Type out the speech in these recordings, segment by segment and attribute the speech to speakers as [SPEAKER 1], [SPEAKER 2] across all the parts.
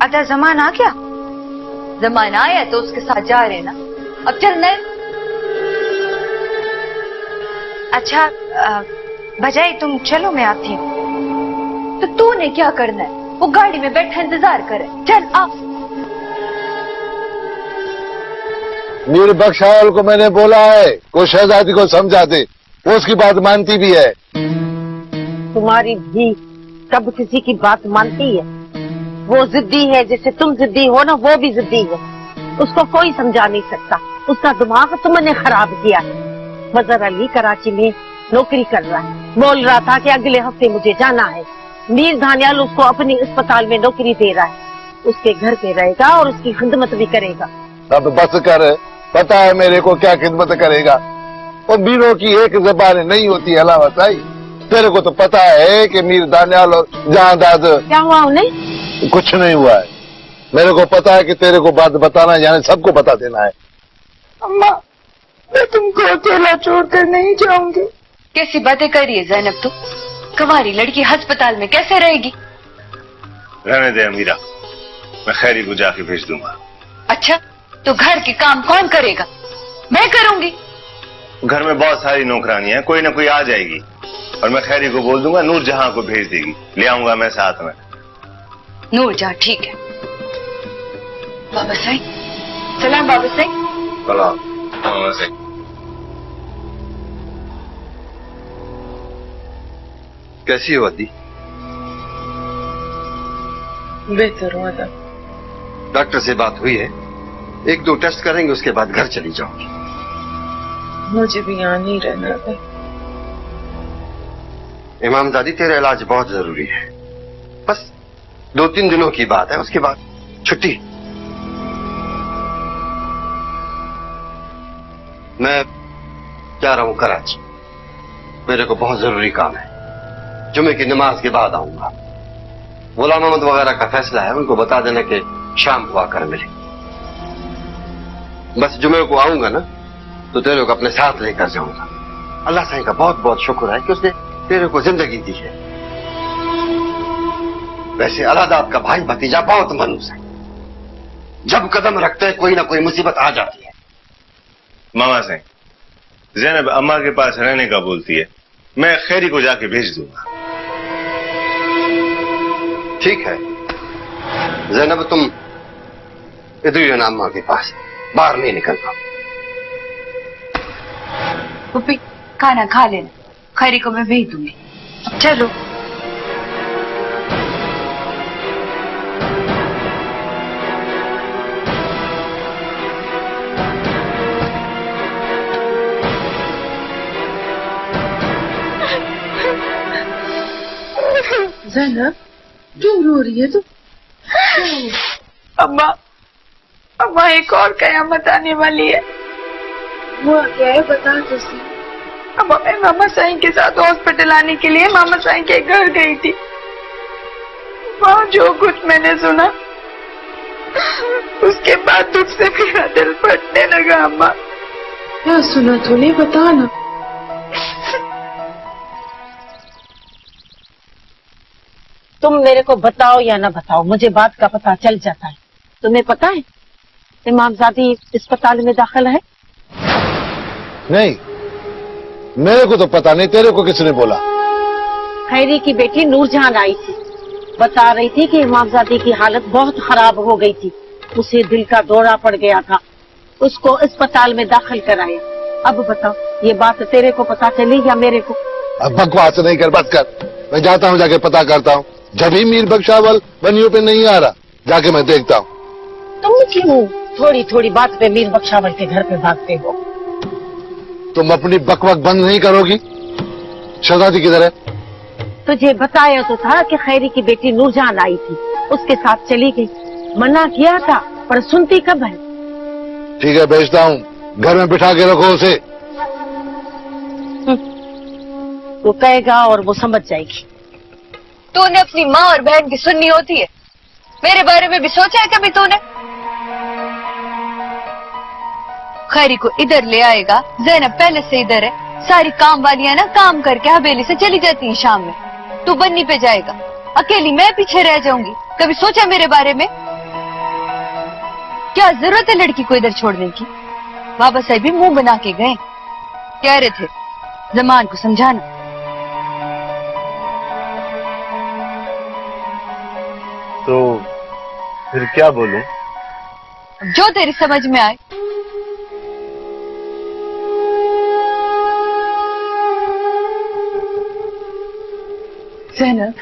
[SPEAKER 1] अच्छा जमान आ गया?
[SPEAKER 2] जमाना आया तो उसके साथ जा रहे ना, अब चलना है।
[SPEAKER 1] अच्छा बजाई तुम चलो, मैं आती हूँ।
[SPEAKER 2] तो तूने क्या करना है? वो गाड़ी में बैठा इंतजार करे, चल आ।
[SPEAKER 3] मीर बख्शावल को मैंने बोला है वो शहजादी को समझा दे, वो उसकी बात मानती भी है।
[SPEAKER 4] तुम्हारी भी कब किसी की बात मानती है? वो जिद्दी है, जैसे तुम जिद्दी हो ना, वो भी जिद्दी है। उसको कोई समझा नहीं सकता, उसका दिमाग तुमने खराब किया है। मजहर अली कराची में नौकरी कर रहा है, बोल रहा था कि अगले हफ्ते मुझे जाना है। मीर धानियाल उसको अपनी अस्पताल में नौकरी दे रहा है, उसके घर पे रहेगा और उसकी खिदमत भी करेगा।
[SPEAKER 3] अब बस कर, पता है मेरे को क्या खिदमत करेगा। और मीरों की एक जबान नहीं होती अलावा साई, तेरे को तो पता है कि मीर धानियाल और जहांदाद।
[SPEAKER 4] क्या हुआ उन्हें?
[SPEAKER 3] कुछ नहीं हुआ है, मेरे को पता है कि तेरे को बात बताना यानी सबको बता देना है।
[SPEAKER 1] अम्मा मैं तुमको अकेला छोड़कर नहीं जाऊंगी।
[SPEAKER 2] कैसी बातें कर रही है ज़ैनब तू? कुंवारी लड़की अस्पताल में कैसे रहेगी?
[SPEAKER 5] रहने दे अमीरा, मैं खैरी को जाके भेज दूंगा।
[SPEAKER 2] अच्छा तो घर के काम कौन करेगा? मैं करूंगी।
[SPEAKER 5] घर में बहुत सारी नौकरानी है, कोई ना कोई आ जाएगी और मैं खैरी को बोल दूंगा नूर जहां को भेज देगी, ले आऊंगा मैं साथ में।
[SPEAKER 2] नूर जहां, ठीक है। बाबा साईं, सलाम बाबा साईं।
[SPEAKER 5] सलाम बाबा साईं।
[SPEAKER 6] कैसी हो अदी?
[SPEAKER 1] बेहतर हुआ था।
[SPEAKER 6] डॉक्टर से बात हुई है, 1-2 टेस्ट करेंगे, उसके बाद घर चली जाओगी।
[SPEAKER 1] मुझे भी यहाँ नहीं रहना है।
[SPEAKER 6] इमामजादी तेरा इलाज बहुत जरूरी है, बस 2-3 दिनों की बात है, उसके बाद छुट्टी। मैं जा रहा हूं कराची, मेरे को बहुत जरूरी काम है। जुमे की नमाज के बाद आऊंगा। गुलाम अहमद वगैरह का फैसला है, उनको बता देना कि शाम को आकर मिले। बस जुमे को आऊंगा ना तो तेरे को अपने साथ लेकर जाऊंगा। अल्लाह साईं का बहुत बहुत शुक्र है कि उसने तेरे को जिंदगी दी है। वैसे अलादाद का भाई भतीजा बहुत मनूस है, जब कदम रखते हैं कोई ना कोई मुसीबत आ जाती है।
[SPEAKER 5] मामा साईं, ज़ैनब अम्मा के पास रहने का बोलती है, मैं खैरी को जाके भेज दूंगा।
[SPEAKER 6] ठीक है ज़ैनब, तुम इधर ही रहना अम्मा के पास, बाहर नहीं निकलना।
[SPEAKER 2] पुप्पी खाना खा लेना, खैरी को मैं भेज दूंगी। अब चलो।
[SPEAKER 1] ज़ैनब क्यों रो रही है तू? अम्मा अम्मा एक और कयामत आने वाली है। वो क्या है बता तो सही। अम्मा मैं मामा साईं के साथ हॉस्पिटल आने के लिए मामा साईं के घर गई थी। वहाँ जो कुछ मैंने सुना उसके बाद दुख से मेरा दिल फटने लगा। अम्मा क्या सुना तूने, बता ना।
[SPEAKER 4] तुम मेरे को बताओ या ना बताओ, मुझे बात का पता चल जाता है। तुम्हें पता है इमामजादी अस्पताल में दाखिल है?
[SPEAKER 3] नहीं, मेरे को तो पता नहीं, तेरे को किसने बोला?
[SPEAKER 4] खैरी की बेटी नूरजहान आई थी, बता रही थी कि इमामजादी की हालत बहुत खराब हो गई थी, उसे दिल का दौरा पड़ गया था, उसको अस्पताल में दाखिल कराया। अब बताओ ये बात तेरे को पता चली या मेरे को?
[SPEAKER 3] अब बकवास नहीं कर, बस कर। मैं जाता हूँ, जाके पता करता हूँ। जब ही मीर बख्शावल बनियों पे नहीं आ रहा, जाके मैं देखता हूँ।
[SPEAKER 4] तुम क्यों थोड़ी थोड़ी बात पे मीर बख्शावल के घर पे भागते हो?
[SPEAKER 3] तुम अपनी बकवास बंद नहीं करोगी? शहजादी किधर है?
[SPEAKER 4] तुझे बताया तो था कि खैरी की बेटी नूरजहान आई थी, उसके साथ चली गई। मना किया था पर सुनती कब है?
[SPEAKER 3] ठीक है, भेजता हूँ, घर में बिठा के रखो उसे।
[SPEAKER 4] वो कहेगा और वो समझ जाएगी।
[SPEAKER 2] तूने अपनी माँ और बहन की सुननी होती है, मेरे बारे में भी सोचा है कभी तूने? खैरी को इधर ले आएगा, ज़ैनब पहले से इधर है, सारी काम वालियां ना काम करके हवेली से चली जाती हैं शाम में, तू बन्नी पे जाएगा, अकेली मैं पीछे रह जाऊंगी। कभी सोचा मेरे बारे में? क्या जरूरत है लड़की को इधर छोड़ने की? बाबा साहब भी मुंह बना के गए, कह रहे थे जमान को समझाना।
[SPEAKER 5] तो फिर क्या बोलूं?
[SPEAKER 2] जो तेरी समझ में आए।
[SPEAKER 1] ज़ैनब,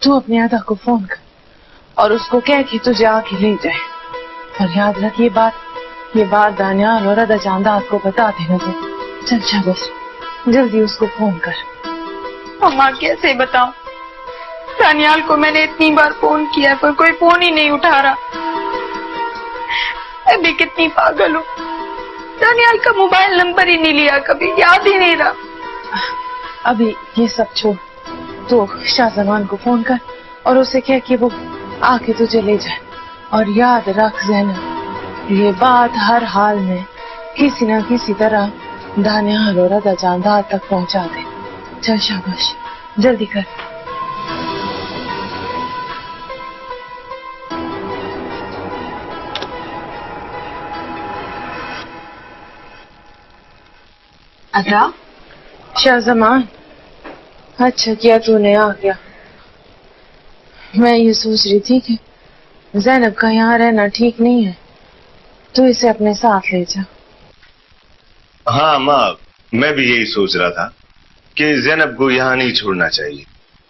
[SPEAKER 1] तू अपनी अदा को फोन कर और उसको कह कि तुझे आके ले जाए। और याद रख, ये बात दानियाल और अदा चांदाद को बता देना तू। चल शाबाश, जल्दी उसको फोन कर। अम्मा कैसे बताऊं? दानियाल को मैंने इतनी बार फोन किया पर कोई फोन ही नहीं उठा रहा। अभी कितनी पागल हूँ, दानियाल का मोबाइल नंबर ही नहीं लिया, कभी याद ही नहीं रहा। अभी ये सब छोड़, तो शाहजमान को फोन कर और उसे कह कि वो आके तुझे ले जाए। और याद रख ज़ैनब, ये बात हर हाल में किसी न किसी तरह दानियाल और अदा चांदाद तक पहुंचा दे। चल शाबाश, जल्दी कर। अदा, शाहजमान, अच्छा किया तूने आ गया। मैं ये सोच रही थी कि ज़ैनब का यहाँ रहना ठीक नहीं है, तू इसे अपने साथ ले जा।
[SPEAKER 5] हाँ माँ, मैं भी यही सोच रहा था कि ज़ैनब को यहाँ नहीं छोड़ना चाहिए,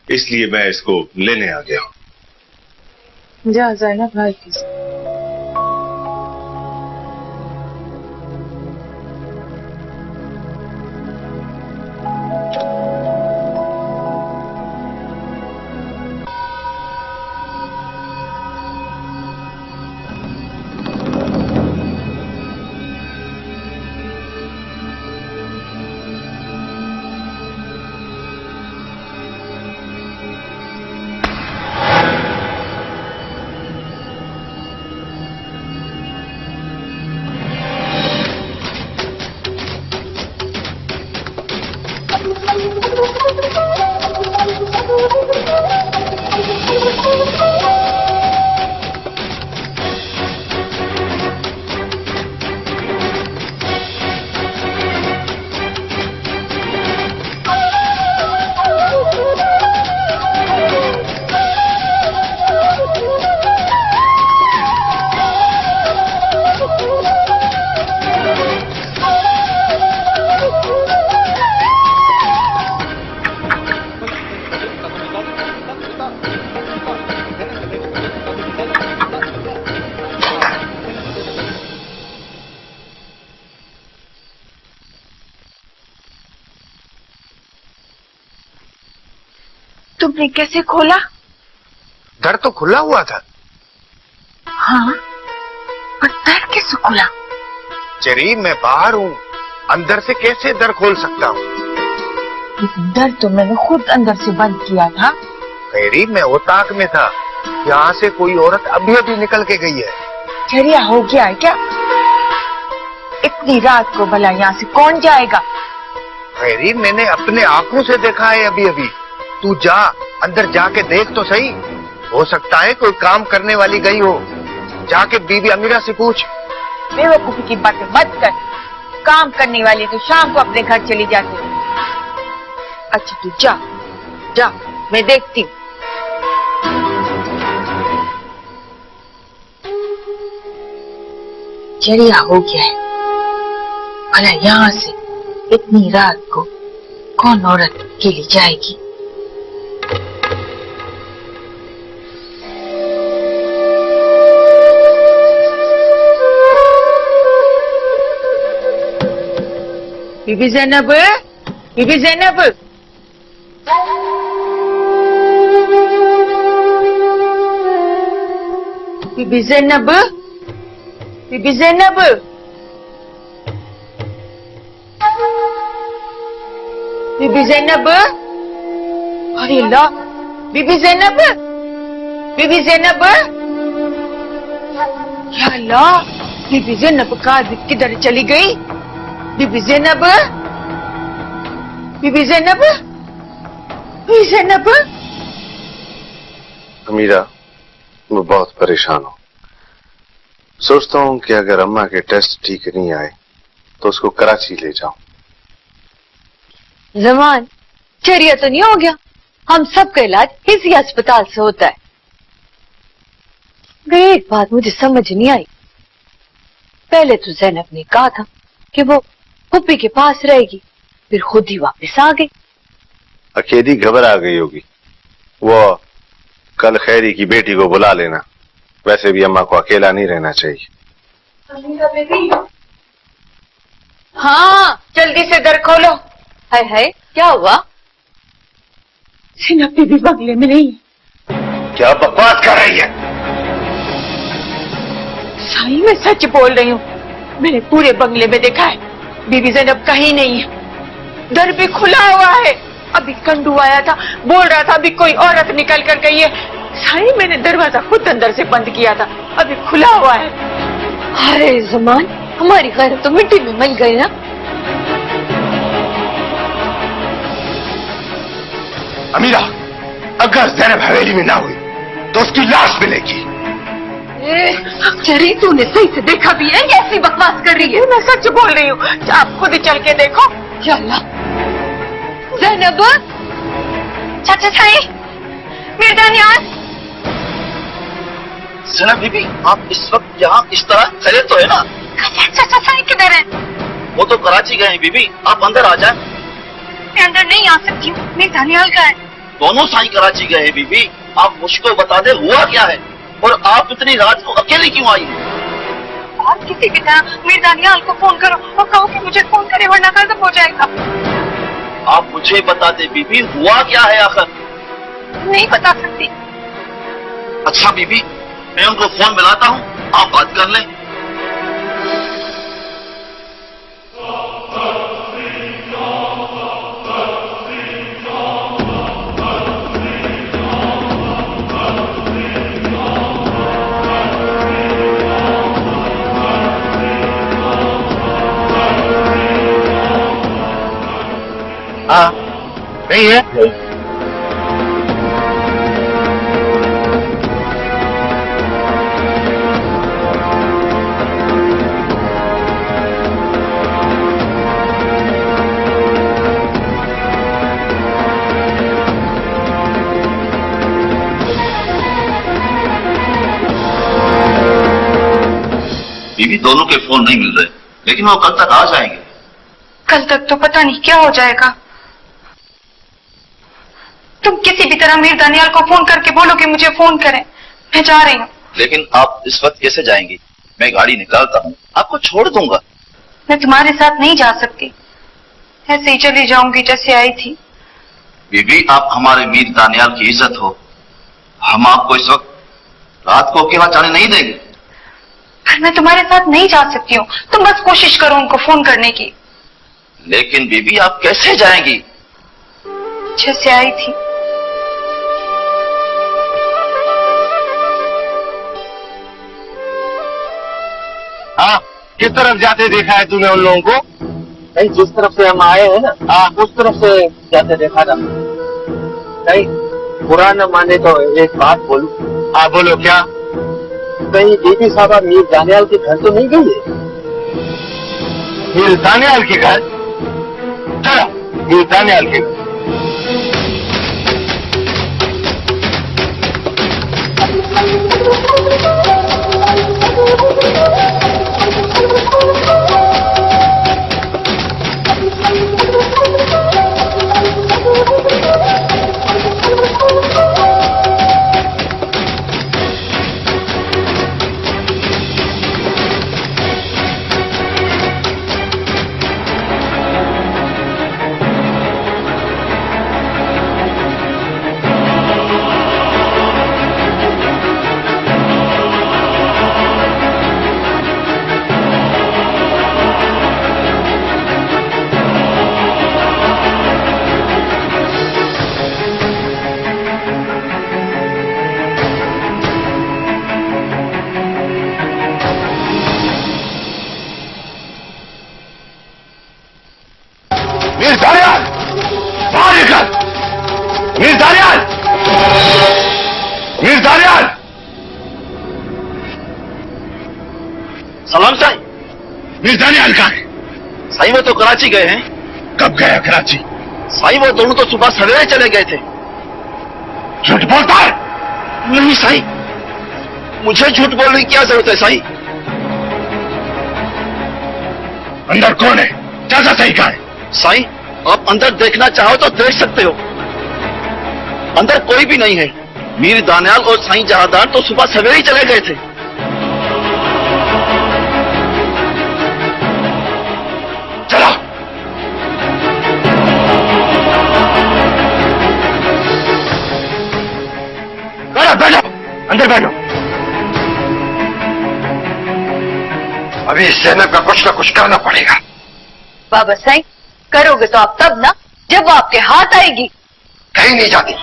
[SPEAKER 5] इसलिए मैं इसको लेने आ गया हूँ।
[SPEAKER 1] जा ज़ैनब भाई के साथ। तुमने कैसे खोला?
[SPEAKER 3] दर तो खुला हुआ था।
[SPEAKER 1] हाँ, पर दर कैसे खुला?
[SPEAKER 3] चरी, मैं बाहर हूँ, अंदर से कैसे दर खोल सकता हूँ?
[SPEAKER 1] दर तो मैंने खुद अंदर से बंद किया था।
[SPEAKER 3] मेरी, मैं ओताक में था, यहाँ से कोई औरत अभी अभी निकल के गई है।
[SPEAKER 1] चरिया हो गया है क्या? इतनी रात को भला यहाँ से कौन जाएगा?
[SPEAKER 3] मेरी, मैंने अपने आंखों से देखा है अभी अभी। तू जा, अंदर जाके देख तो सही, हो सकता है कोई काम करने वाली गई हो। जाके बीबी अमीरा से पूछ।
[SPEAKER 1] बेवकूफी की बातें मत कर, काम करने वाली तो शाम को अपने घर चली जाती है। अच्छा तू जा जा, मैं देखती हूँ। चरिया हो गया है, भला यहाँ से इतनी रात को कौन औरत अकेली जाएगी? बीबी ज़ैनब, बीबी ज़ैनब, बीबी ज़ैनब, बीबी ज़ैनब, बीबी ज़ैनब, अरे अल्लाह, बीबी ज़ैनब, बीबी ज़ैनब, या अल्लाह, बीबी ज़ैनब किधर चली गई? बीबी ज़ैनब, बीबी ज़ैनब, बीबी ज़ैनब।
[SPEAKER 5] अमीरा, मैं बहुत परेशान हूँ। सोचता हूं कि अगर अम्मा के टेस्ट ठीक नहीं आए तो उसको कराची ले जाऊं।
[SPEAKER 2] जमान चरिया तो नहीं हो गया? हम सबका इलाज इसी अस्पताल से होता है। मगर एक बात मुझे समझ नहीं आई। पहले तो ज़ैनब ने कहा था कि वो पुप्पी के पास रहेगी, फिर खुद ही वापस आ गई।
[SPEAKER 5] अकेली घबरा गई होगी। वो कल खैरी की बेटी को बुला लेना। वैसे भी अम्मा को अकेला नहीं रहना चाहिए।
[SPEAKER 1] हाँ, जल्दी से दर खोलो।
[SPEAKER 2] हाय हाय, क्या हुआ?
[SPEAKER 1] ज़ैनब बीबी बंगले में नहीं है।
[SPEAKER 5] क्या बकवास कर रही है?
[SPEAKER 1] साई, मैं सच बोल रही हूँ। मैंने पूरे बंगले में देखा है, बीबी ज़ैनब कहीं नहीं है। दर भी खुला हुआ है। अभी कंडू आया था, बोल रहा था अभी कोई औरत निकल कर गई है। साई, मैंने दरवाजा खुद अंदर से बंद किया था, अभी खुला हुआ है।
[SPEAKER 2] अरे जमान, हमारी गैरत तो मिट्टी में मिल गई ना।
[SPEAKER 5] अमीरा, अगर ज़ैनब हवेली में ना हुई तो उसकी लाश मिलेगी।
[SPEAKER 2] चरी, तूने सही से देखा भी है? ऐसी बकवास कर रही है।
[SPEAKER 1] मैं सच बोल रही हूँ, आप खुद ही चल के देखो।
[SPEAKER 2] या अल्लाह, ज़ैनब, चाचा साई, मिर्दानियान।
[SPEAKER 7] ज़ैनब बीबी, आप इस वक्त यहाँ इस तरह खैरियत तो है ना?
[SPEAKER 2] चाचा साई किधर है?
[SPEAKER 7] वो तो कराची गए हैं बीबी, आप अंदर आ जाएं।
[SPEAKER 2] मैं अंदर नहीं आ सकती हूँ, मिर्दानियाल का है।
[SPEAKER 7] दोनों साई कराची गए हैं बीबी, आप मुझको बता दे हुआ क्या है और आप इतनी रात को अकेली क्यों आई?
[SPEAKER 2] आप किसी भी तरह मिर्दानियाल को फोन करो और कहो कि मुझे फोन करे वरना गजब हो जाएगा।
[SPEAKER 7] आप मुझे बता दे बीबी, हुआ क्या है आखिर?
[SPEAKER 2] नहीं बता सकती।
[SPEAKER 7] अच्छा बीबी, मैं उनको फोन मिलाता हूँ, आप बात कर लें।
[SPEAKER 5] हाँ, नहीं है।
[SPEAKER 7] बीबी, दोनों के फोन नहीं मिल रहे, लेकिन वो कल तक आ जाएंगे।
[SPEAKER 1] कल तक तो पता नहीं क्या हो जाएगा। तुम किसी भी तरह मीर दानियाल को फोन करके बोलो कि मुझे फोन करें, मैं जा रही हूँ।
[SPEAKER 7] लेकिन आप इस वक्त कैसे जाएंगी? मैं गाड़ी निकालता हूँ, आपको छोड़ दूंगा।
[SPEAKER 1] मैं तुम्हारे साथ नहीं जा सकती, ऐसे ही चली जाऊंगी जैसे आई थी।
[SPEAKER 7] बीबी, आप हमारे मीर दानियाल की इज्जत हो, हम आपको इस वक्त रात को अकेला जाने नहीं देंगे।
[SPEAKER 1] पर मैं तुम्हारे साथ नहीं जा सकती हूँ, तुम बस कोशिश करो उनको फोन करने की।
[SPEAKER 7] लेकिन बीबी, आप कैसे जाएंगी?
[SPEAKER 1] जैसे आई थी।
[SPEAKER 3] हाँ, किस तरफ जाते देखा है तूने उन लोगों को?
[SPEAKER 8] नहीं, जिस तरफ से हम आए हैं ना,
[SPEAKER 3] हाँ,
[SPEAKER 8] उस तरफ से जाते देखा था। नहीं, बुरा न माने तो एक बात बोलूं।
[SPEAKER 3] हाँ बोलो, क्या?
[SPEAKER 8] कहीं बीबी साहबा मीर दानियाल के घर तो नहीं गई है?
[SPEAKER 3] मीर दानियाल के घर? चलो, मीर दानियाल के घर। मीर दानियाल, बाहर निकल! मीर दानियाल! मीर दानियाल!
[SPEAKER 7] सलाम साईं।
[SPEAKER 3] मीर दानियाल कहाँ है?
[SPEAKER 7] साईं वो तो कराची गए हैं।
[SPEAKER 3] कब गया कराची?
[SPEAKER 7] साईं वो दोनों तो सुबह सवेरे चले गए थे।
[SPEAKER 3] झूठ बोलता है?
[SPEAKER 7] नहीं साईं, मुझे झूठ बोलने की क्या जरूरत है साईं?
[SPEAKER 3] अंदर कौन है? चाचा सही कहा है?
[SPEAKER 7] साईं, आप अंदर देखना चाहो तो देख सकते हो। अंदर कोई भी नहीं है। मीर दानियाल और साईं जहादार तो सुबह सवेरे ही चले गए थे।
[SPEAKER 3] चलो। बैठो, अंदर बैठो।
[SPEAKER 6] अभी इस ज़ैनब का कुछ ना कुछ करना पड़ेगा।
[SPEAKER 2] बाबा साईं, करोगे तो आप तब ना जब वो आपके हाथ आएगी।
[SPEAKER 6] कहीं नहीं जाती,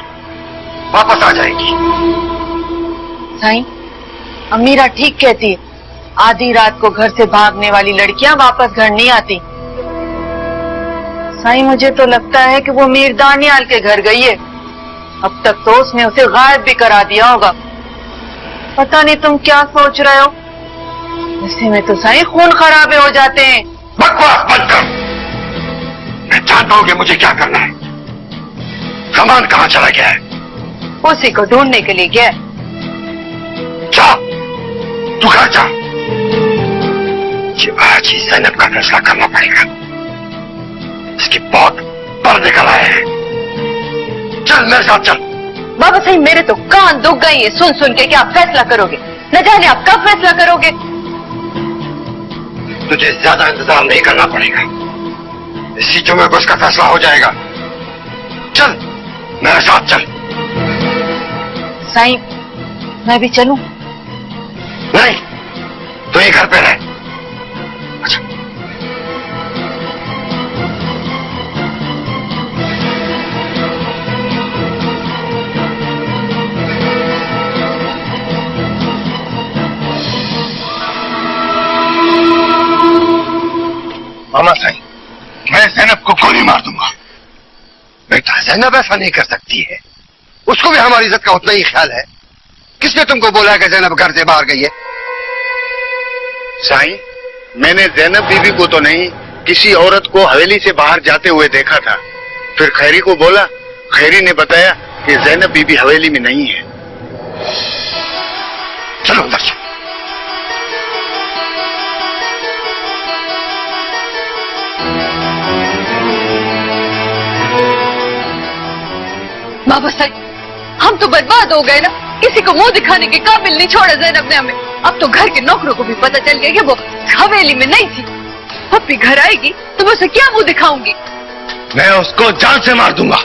[SPEAKER 6] वापस आ जाएगी।
[SPEAKER 2] साईं, अमीरा ठीक कहती है, आधी रात को घर से भागने वाली लड़कियां वापस घर नहीं आती। साईं, मुझे तो लगता है कि वो मीर दानियाल के घर गई है। अब तक तो उसने उसे गायब भी करा दिया होगा। पता नहीं तुम क्या सोच रहे हो। ऐसे में तो साईं खून खराबे हो जाते हैं।
[SPEAKER 6] बकवास बंद कर। मैं जानता हूं कि मुझे क्या करना है। सामान कहां चला गया है?
[SPEAKER 2] उसी को ढूंढने के लिए गया।
[SPEAKER 6] जा, तू घर जा। आज ही ज़ैनब का फैसला करना पड़ेगा। इसकी बहुत पर निकल आए हैं। चल मेरे साथ चल।
[SPEAKER 2] बाबा साईं, मेरे तो कान दुख गई है सुन सुन के कि आप फैसला करोगे। न जाने आप कब फैसला करोगे।
[SPEAKER 6] तुझे ज्यादा इंतजार नहीं करना पड़ेगा। इसी जुम्मे को उसका फैसला हो जाएगा। चल मेरे साथ चल।
[SPEAKER 2] साईं, मैं भी चलूं?
[SPEAKER 6] नहीं, तू ही घर पे रह। अच्छा।
[SPEAKER 3] मामा साईं, मैं ज़ैनब को गोली मार दूंगा।
[SPEAKER 6] बेटा, ज़ैनब ऐसा नहीं कर सकती है। उसको भी हमारी इज्जत का उतना ही ख्याल है। किसने तुमको बोला कि ज़ैनब घर से बाहर गई है?
[SPEAKER 3] साईं, मैंने ज़ैनब बीबी को तो नहीं, किसी औरत को हवेली से बाहर जाते हुए देखा था। फिर खैरी को बोला, खैरी ने बताया कि ज़ैनब बीबी हवेली में नहीं है।
[SPEAKER 6] चलो अंदर चलो।
[SPEAKER 2] बाबा साईं, हम तो बर्बाद हो गए ना। किसी को मुंह दिखाने के काबिल नहीं छोड़ा ज़ैनब ने हमें। अब तो घर के नौकरों को भी पता चल गया कि वो हवेली में नहीं थी। अब भी घर आएगी तो मैं उसे क्या मुंह दिखाऊंगी।
[SPEAKER 3] मैं उसको जान से मार दूंगा।